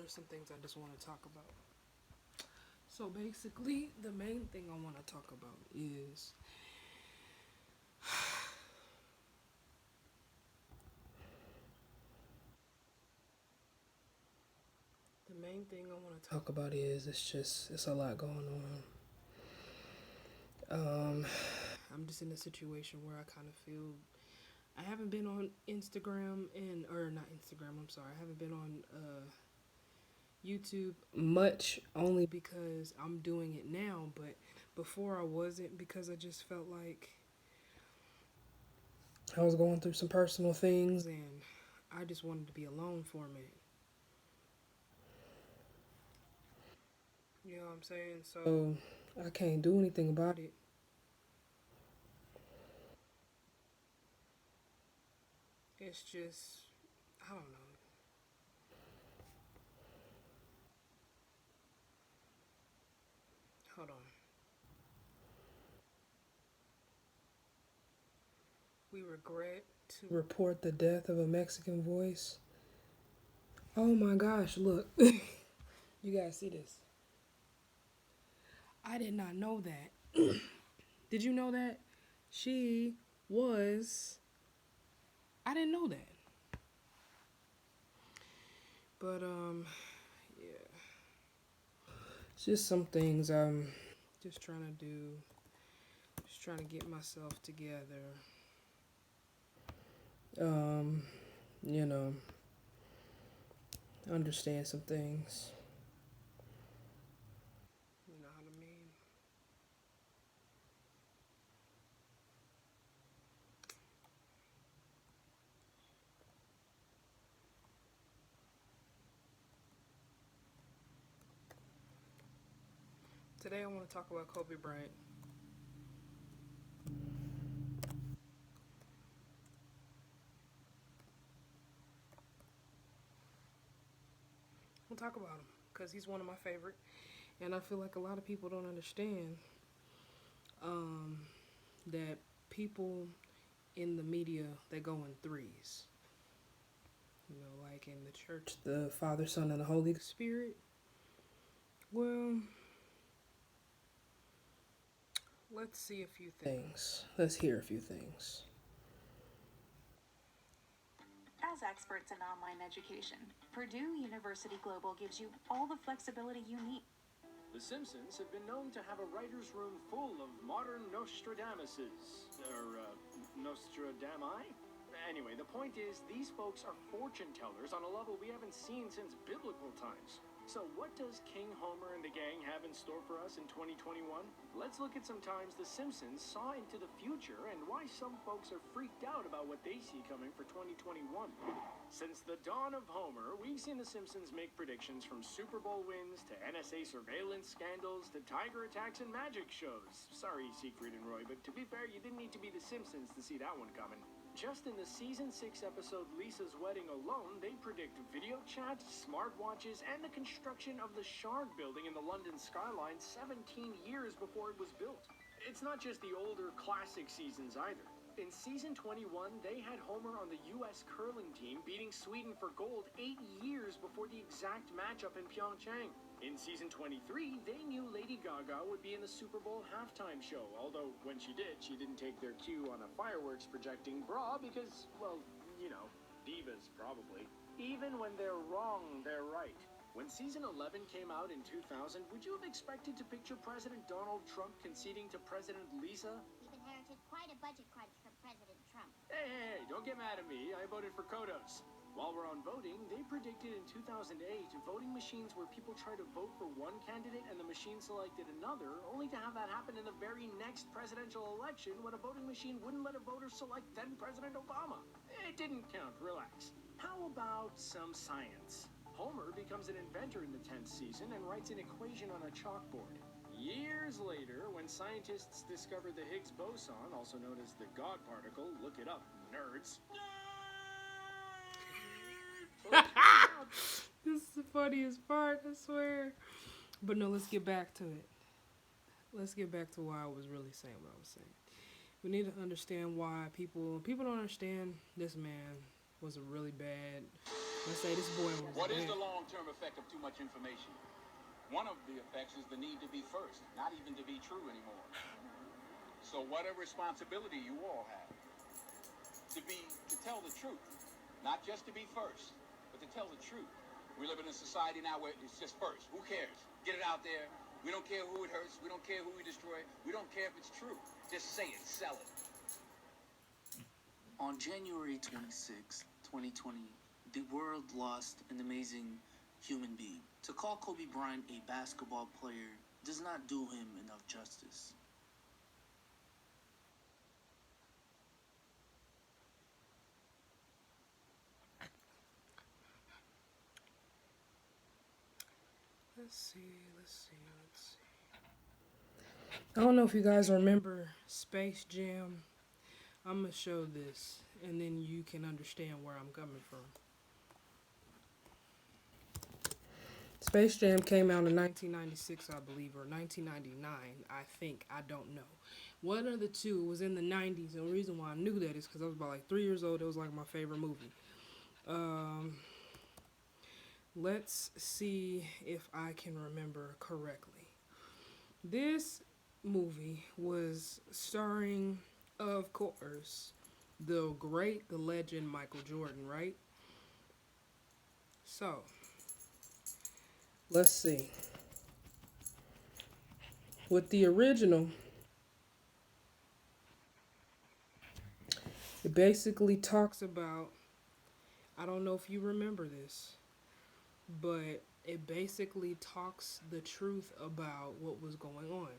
there's some things I just want to talk about. So basically, the main thing I want to talk about is it's a lot going on. I'm just in a situation where I kind of feel I haven't been on Instagram or not Instagram. I'm sorry, I haven't been on YouTube much, only because I'm doing it now. But before I wasn't, because I just felt like I was going through some personal things and I just wanted to be alone for a minute. You know what I'm saying? So I can't do anything about it. It's just, I don't know. Hold on. We regret to report the death of a Mexican voice. Oh my gosh, look. You guys see this. I did not know that. Did you know that? She was. I didn't know that. But, yeah. It's just some things I'm just trying to do. Just trying to get myself together. Um, you know, understand some things. You know what I mean? Today I want to talk about Kobe Bryant. We'll talk about him because he's one of my favorite, and I feel like a lot of people don't understand um, that people in the media they go in threes. You know, like in the church, the Father, Son, and the Holy Spirit. Well, let's see a few things. Let's hear a few things. As experts in online education, Purdue University Global gives you all the flexibility you need. The Simpsons have been known to have a writer's room full of modern Nostradamuses. Nostradami? Anyway, the point is, these folks are fortune tellers on a level we haven't seen since biblical times. So what does King Homer and the gang have in store for us in 2021? Let's look at some times the Simpsons saw into the future and why some folks are freaked out about what they see coming for 2021. Since the dawn of Homer, we've seen the Simpsons make predictions from Super Bowl wins to NSA surveillance scandals to tiger attacks and magic shows. Sorry, Siegfried and Roy, but to be fair, you didn't need to be the Simpsons to see that one coming. Just in the season 6 episode Lisa's Wedding alone, they predict video chat, smartwatches, and the construction of the Shard building in the London skyline 17 years before it was built. It's not just the older classic seasons either. In season 21, they had Homer on the US curling team beating Sweden for gold 8 years before the exact matchup in Pyeongchang. In season 23, they knew Lady Gaga would be in the Super Bowl halftime show, although when she did, she didn't take their cue on a fireworks projecting bra because, well, you know, divas probably. Even when they're wrong, they're right. When season 11 came out in 2000, would you have expected to picture President Donald Trump conceding to President Lisa? We've inherited quite a budget crunch from President Trump. Hey, don't get mad at me. I voted for Kodos. While we're on voting, they predicted in 2008 voting machines where people try to vote for one candidate and the machine selected another, only to have that happen in the very next presidential election when a voting machine wouldn't let a voter select then President Obama. It didn't count, relax. How about some science? Homer becomes an inventor in the 10th season and writes an equation on a chalkboard. Years later, when scientists discovered the Higgs boson, also known as the God particle, look it up, nerds. This is the funniest part, I swear. But no, let's get back to it. Let's get back to why I was really saying what I was saying. We need to understand why people don't understand this man was a really bad Let's say this boy was What is dead. the long-term effect of too much information? One of the effects is the need to be first, not even to be true anymore. So what a responsibility you all have to tell the truth, not just to be first, but to tell the truth. We live in a society now where it's just first. Who cares? Get it out there. We don't care who it hurts. We don't care who we destroy. We don't care if it's true. Just say it. Sell it. On January 26, 2020, the world lost an amazing human being. To call Kobe Bryant a basketball player does not do him enough justice. Let's see. I don't know if you guys remember Space Jam. I'm going to show this, and then you can understand where I'm coming from. Space Jam came out in 1996, I believe, or 1999, I think. I don't know. One of the two was in the 90s, and the reason why I knew that is because I was about like 3 years old. It was like my favorite movie. Let's see if I can remember correctly. This movie was starring, of course, the great, the legend Michael Jordan, right? So, let's see. With the original, it basically talks about, I don't know if you remember this, but it basically talks the truth about what was going on.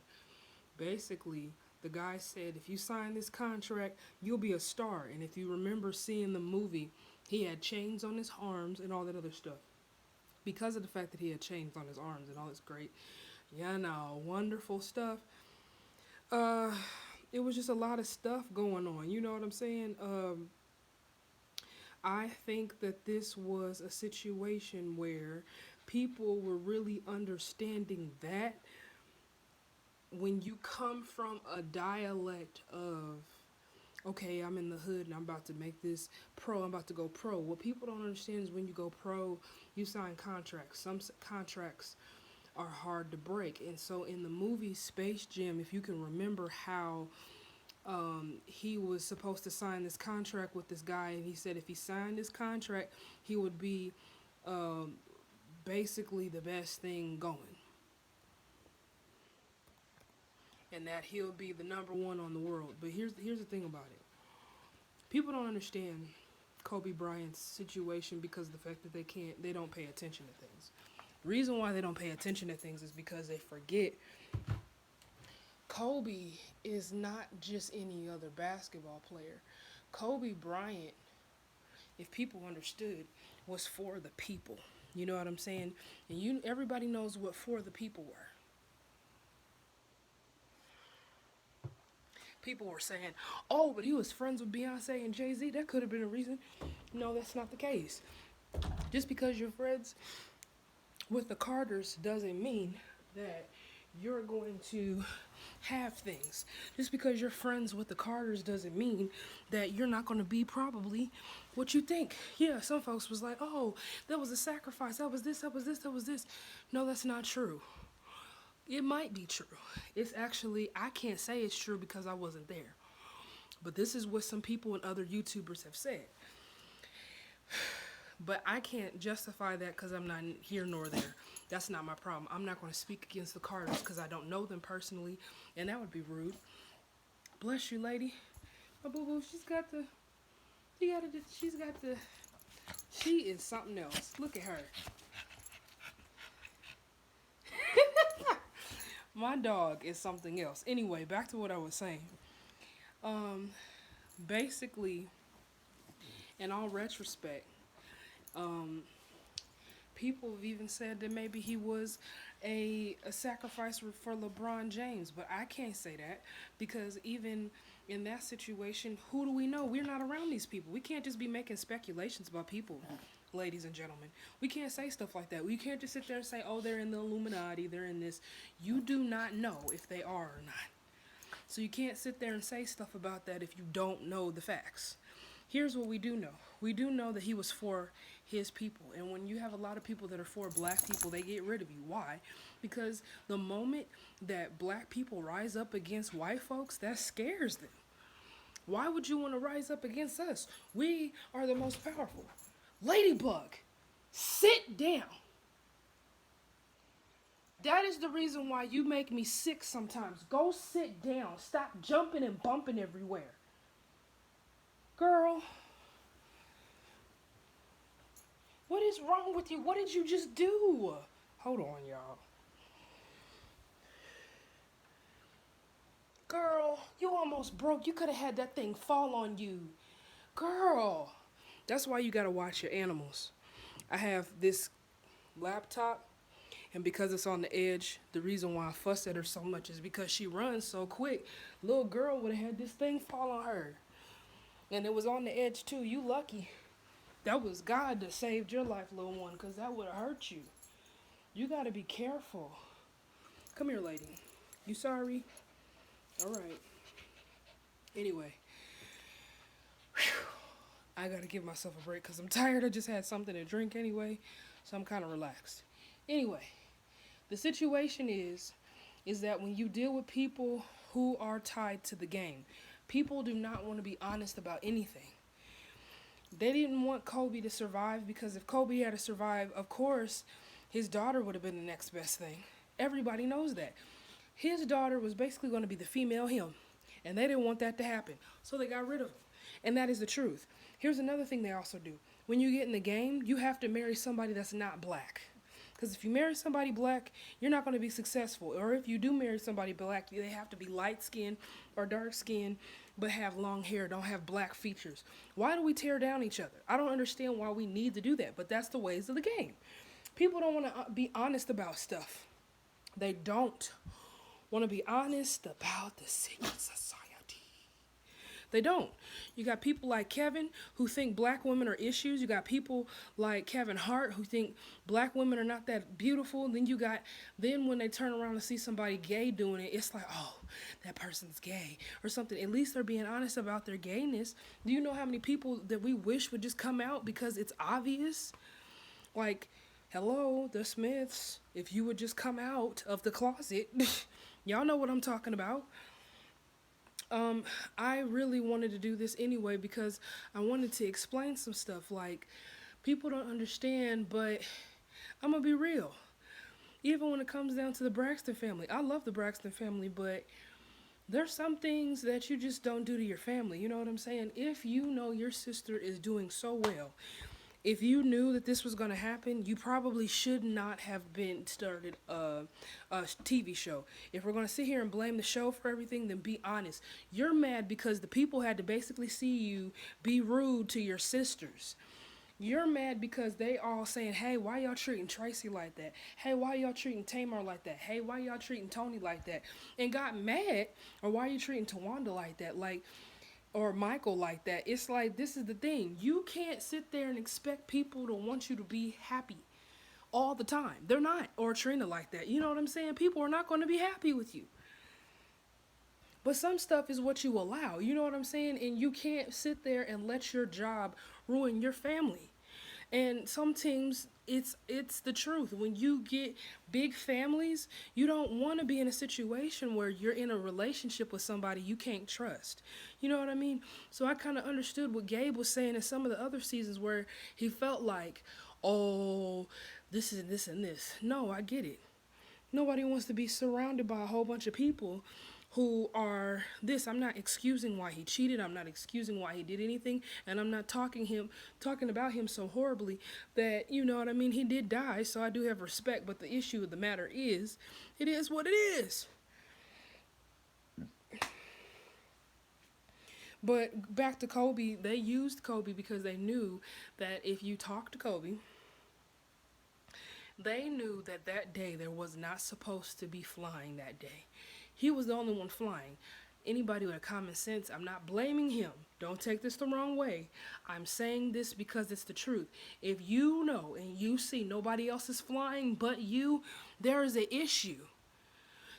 Basically, the guy said, if you sign this contract, you'll be a star. And if you remember seeing the movie, he had chains on his arms and all that other stuff. Because of the fact that he had chains on his arms and all this great, wonderful stuff. It was just a lot of stuff going on. You know what I'm saying? I think that this was a situation where people were really understanding that when you come from a dialect of, okay, I'm in the hood and I'm about to make this pro, I'm about to go pro. What people don't understand is when you go pro, you sign contracts. Some contracts are hard to break. And so in the movie Space Jam, if you can remember how he was supposed to sign this contract with this guy, and he said if he signed this contract, he would be basically the best thing going. And that he'll be the number one on the world. But here's the thing about it. People don't understand Kobe Bryant's situation because of the fact that they don't pay attention to things. The reason why they don't pay attention to things is because they forget Kobe is not just any other basketball player. Kobe Bryant, if people understood, was for the people. You know what I'm saying? And everybody knows what for the people were. People were saying, oh, but he was friends with Beyonce and Jay-Z. That could have been a reason. No, that's not the case. Just because you're friends with the Carters doesn't mean that you're going to have things. Just because you're friends with the Carters doesn't mean that you're not going to be probably what you think. Yeah, some folks was like, oh, that was a sacrifice. That was this. No, that's not true. It might be true. It's actually, I can't say it's true because I wasn't there. But this is what some people and other YouTubers have said. But I can't justify that because I'm not here nor there. That's not my problem. I'm not going to speak against the Carters because I don't know them personally, and that would be rude. Bless you, lady. My boo-boo, she is something else. Look at her. My dog is something else. Anyway, back to what I was saying. Basically, in all retrospect, people have even said that maybe he was a sacrifice for LeBron James, but I can't say that because even in that situation, who do we know? We're not around these people. We can't just be making speculations about people, ladies and gentlemen. We can't say stuff like that. We can't just sit there and say, oh, they're in the Illuminati, they're in this. You do not know if they are or not. So you can't sit there and say stuff about that if you don't know the facts. here's what we do know. We do know that he was for his people. And when you have a lot of people that are for black people, they get rid of you. Why? Because the moment that black people rise up against white folks, that scares them. Why would you want to rise up against us? We are the most powerful. Ladybug, sit down. That is the reason why you make me sick sometimes. Go sit down. Stop jumping and bumping everywhere. Girl, what is wrong with you? What did you just do? Hold on, y'all. Girl, you almost broke. You could have had that thing fall on you. Girl, that's why you got to watch your animals. I have this laptop, and because it's on the edge, the reason why I fuss at her so much is because she runs so quick. Little girl would have had this thing fall on her. And it was on the edge too. You lucky. That was God that saved your life, little one, because that would have hurt you. You got to be careful. Come here, lady. You sorry? All right. Anyway. Whew. I got to give myself a break because I'm tired. I just had something to drink anyway, so I'm kind of relaxed. Anyway, the situation is that when you deal with people who are tied to the game, people do not want to be honest about anything. They didn't want Kobe to survive because if Kobe had to survive, of course, his daughter would have been the next best thing. Everybody knows that. His daughter was basically going to be the female him, and they didn't want that to happen, so they got rid of him. And that is the truth. Here's another thing they also do. When you get in the game, you have to marry somebody that's not black. Because if you marry somebody black, you're not going to be successful. Or if you do marry somebody black, they have to be light-skinned or dark-skinned, but have long hair, don't have black features. Why do we tear down each other? I don't understand why we need to do that, but that's the ways of the game. People don't want to be honest about stuff. They don't want to be honest about the secret society. They don't. You got people like Kevin who think black women are issues. You got people like Kevin Hart who think black women are not that beautiful. Then when they turn around and see somebody gay doing it, it's like, oh, that person's gay or something. At least they're being honest about their gayness. Do you know how many people that we wish would just come out because it's obvious? Like, hello, the Smiths, if you would just come out of the closet, y'all know what I'm talking about. I really wanted to do this anyway because I wanted to explain some stuff. Like, people don't understand, but I'm gonna be real. Even when it comes down to the Braxton family, I love the Braxton family, but there's some things that you just don't do to your family. You know what I'm saying? If you know your sister is doing so well, if you knew that this was going to happen, you probably should not have been started a TV show. If we're going to sit here and blame the show for everything, then be honest. You're mad because the people had to basically see you be rude to your sisters. You're mad because they all saying, hey, why y'all treating Tracy like that? Hey, why y'all treating Tamar like that? Hey, why y'all treating Tony like that? And got mad, or why you treating Tawanda like that? Like, or Michael like that. It's like, this is the thing. You can't sit there and expect people to want you to be happy all the time. They're not. Or Trina like that. You know what I'm saying? People are not going to be happy with you. But some stuff is what you allow. You know what I'm saying? And you can't sit there and let your job ruin your family. And some teams, it's the truth. When you get big families, you don't want to be in a situation where you're in a relationship with somebody you can't trust. You know what I mean? So I kind of understood what Gabe was saying in some of the other seasons where he felt like, oh, this is this and this. No, I get it. Nobody wants to be surrounded by a whole bunch of people who are this. I'm not excusing why he cheated. I'm not excusing why he did anything. And I'm not talking about him so horribly that, you know what I mean, he did die, so I do have respect. But the issue of the matter is, it is what it is. But back to Kobe, they used Kobe because they knew that if you talk to Kobe, they knew that that day there was not supposed to be flying that day. He was the only one flying. Anybody with a common sense, I'm not blaming him. Don't take this the wrong way. I'm saying this because it's the truth. If you know and you see nobody else is flying but you, there is an issue.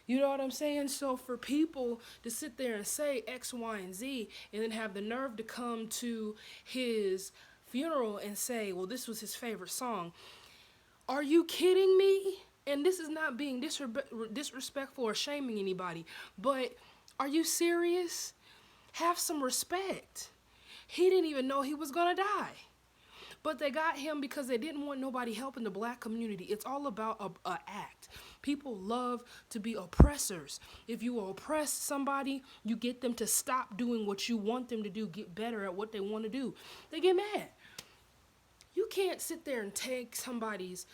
You know what I'm saying? So for people to sit there and say X, Y, and Z, and then have the nerve to come to his funeral and say, well, this was his favorite song. Are you kidding me? And this is not being disrespectful or shaming anybody, but are you serious? Have some respect. He didn't even know he was gonna die. But they got him because they didn't want nobody helping the black community. It's all about a act. People love to be oppressors. If you oppress somebody, you get them to stop doing what you want them to do, get better at what they want to do. They get mad. You can't sit there and take somebody's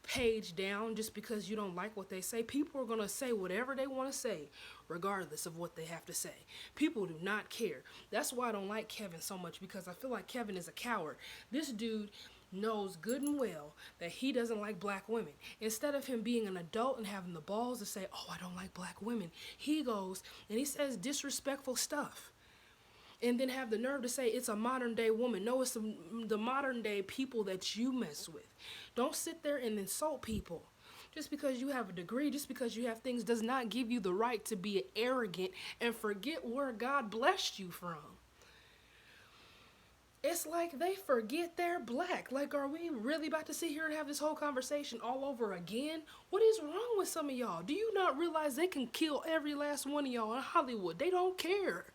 page down just because you don't like what they say. People are going to say whatever they want to say, regardless of what they have to say. People do not care. That's why I don't like Kevin so much, because I feel like Kevin is a coward. This dude knows good and well that he doesn't like black women. Instead of him being an adult and having the balls to say, oh, I don't like black women, he goes and he says disrespectful stuff. And then have the nerve to say it's a modern day woman. No, it's the modern day people that you mess with. Don't sit there and insult people. Just because you have a degree, just because you have things, does not give you the right to be arrogant and forget where God blessed you from. It's like they forget they're black. Like, are we really about to sit here and have this whole conversation all over again? What is wrong with some of y'all? Do you not realize they can kill every last one of y'all in Hollywood? They don't care.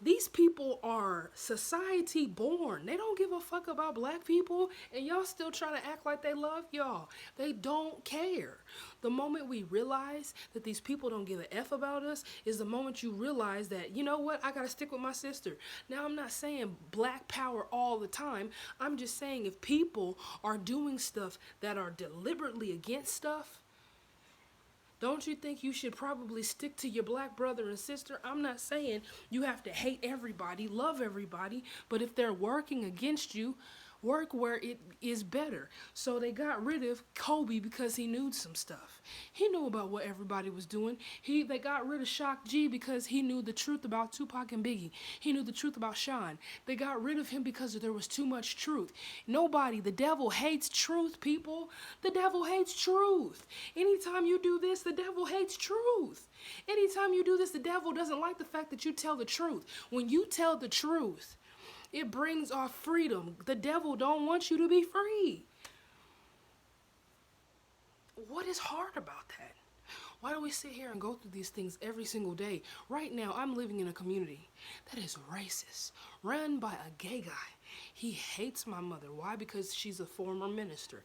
These people are society born. They don't give a fuck about black people, and y'all still trying to act like they love y'all. They don't care. The moment we realize that these people don't give a F about us is the moment you realize that, you know what, I gotta stick with my sister. Now, I'm not saying black power all the time. I'm just saying if people are doing stuff that are deliberately against stuff, don't you think you should probably stick to your black brother and sister? I'm not saying you have to hate everybody, love everybody, but if they're working against you, work where it is better. So they got rid of Kobe because he knew some stuff. He knew about what everybody was doing. They got rid of Shock G because he knew the truth about Tupac and Biggie. He knew the truth about Sean. They got rid of him because there was too much truth. The devil hates truth, people. The devil hates truth. Anytime you do this, the devil hates truth. Anytime you do this, the devil doesn't like the fact that you tell the truth. When you tell the truth, it brings our freedom. The devil don't want you to be free. What is hard about that? Why do we sit here and go through these things every single day? Right now, I'm living in a community that is racist, run by a gay guy. He hates my mother. Why? Because she's a former minister.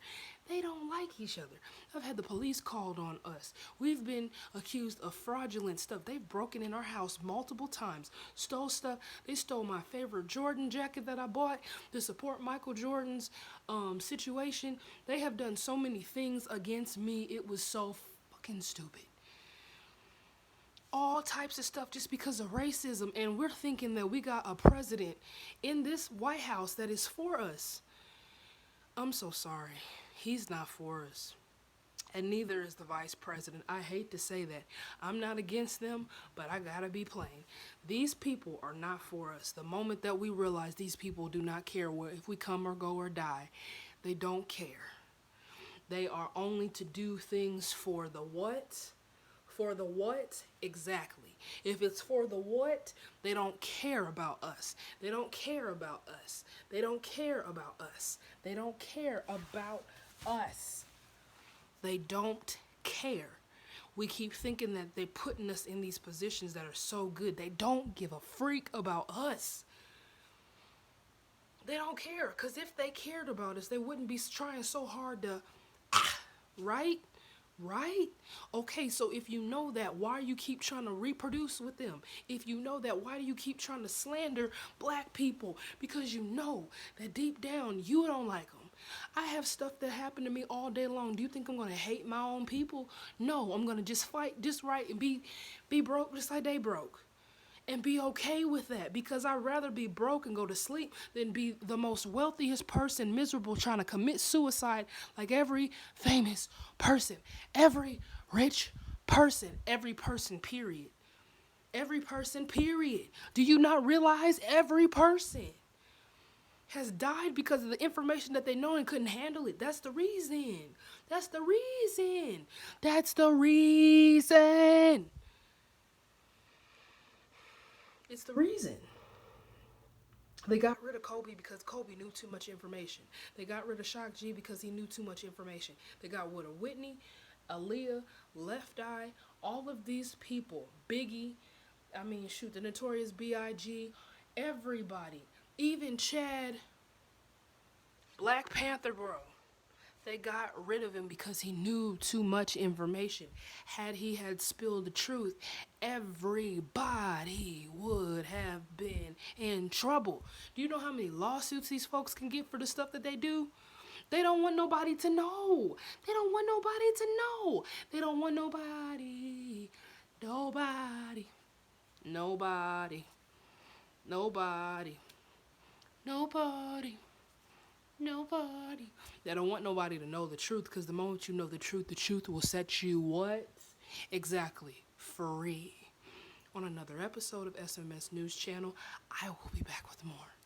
They don't like each other. I've had the police called on us. We've been accused of fraudulent stuff. They've broken in our house multiple times, stole stuff. They stole my favorite Jordan jacket that I bought to support Michael Jordan's situation. They have done so many things against me. It was so fucking stupid. All types of stuff just because of racism, and we're thinking that we got a president in this White House that is for us. I'm so sorry. He's not for us. And neither is the vice president. I hate to say that. I'm not against them, but I gotta be plain. These people are not for us. The moment that we realize these people do not care if we come or go or die, they don't care. They are only to do things for the what? For the what? Exactly. If it's for the what, they don't care about us. They don't care about us. They don't care about us. They don't care about us. They don't care. We keep thinking that they're putting us in these positions that are so good. They don't give a freak about us. They don't care, because if they cared about us, they wouldn't be trying so hard to, right? Right? Okay, so if you know that, why do you keep trying to reproduce with them? If you know that, why do you keep trying to slander black people? Because you know that deep down, you don't like them. I have stuff that happened to me all day long. Do you think I'm going to hate my own people? No, I'm going to just fight just right and be broke just like they broke. And be okay with that, because I'd rather be broke and go to sleep than be the most wealthiest person, miserable, trying to commit suicide like every famous person, every rich person, every person, period. Every person, period. Do you not realize every person? has died because of the information that they know and couldn't handle it. That's the reason. That's the reason. That's the reason. It's the reason. They got rid of Kobe because Kobe knew too much information. They got rid of Shock G because he knew too much information. They got rid of Whitney, Aaliyah, Left Eye, all of these people. Biggie, the Notorious B.I.G., everybody. Even Chad, Black Panther, bro. They got rid of him because he knew too much information. Had he had spilled the truth, everybody would have been in trouble. Do you know how many lawsuits these folks can get for the stuff that they do? They don't want nobody to know. They don't want nobody to know. They don't want nobody. Nobody. Nobody. Nobody. Nobody. Nobody. They don't want nobody to know the truth, because the moment you know the truth will set you what? Exactly. Free. On another episode of SMS News Channel, I will be back with more.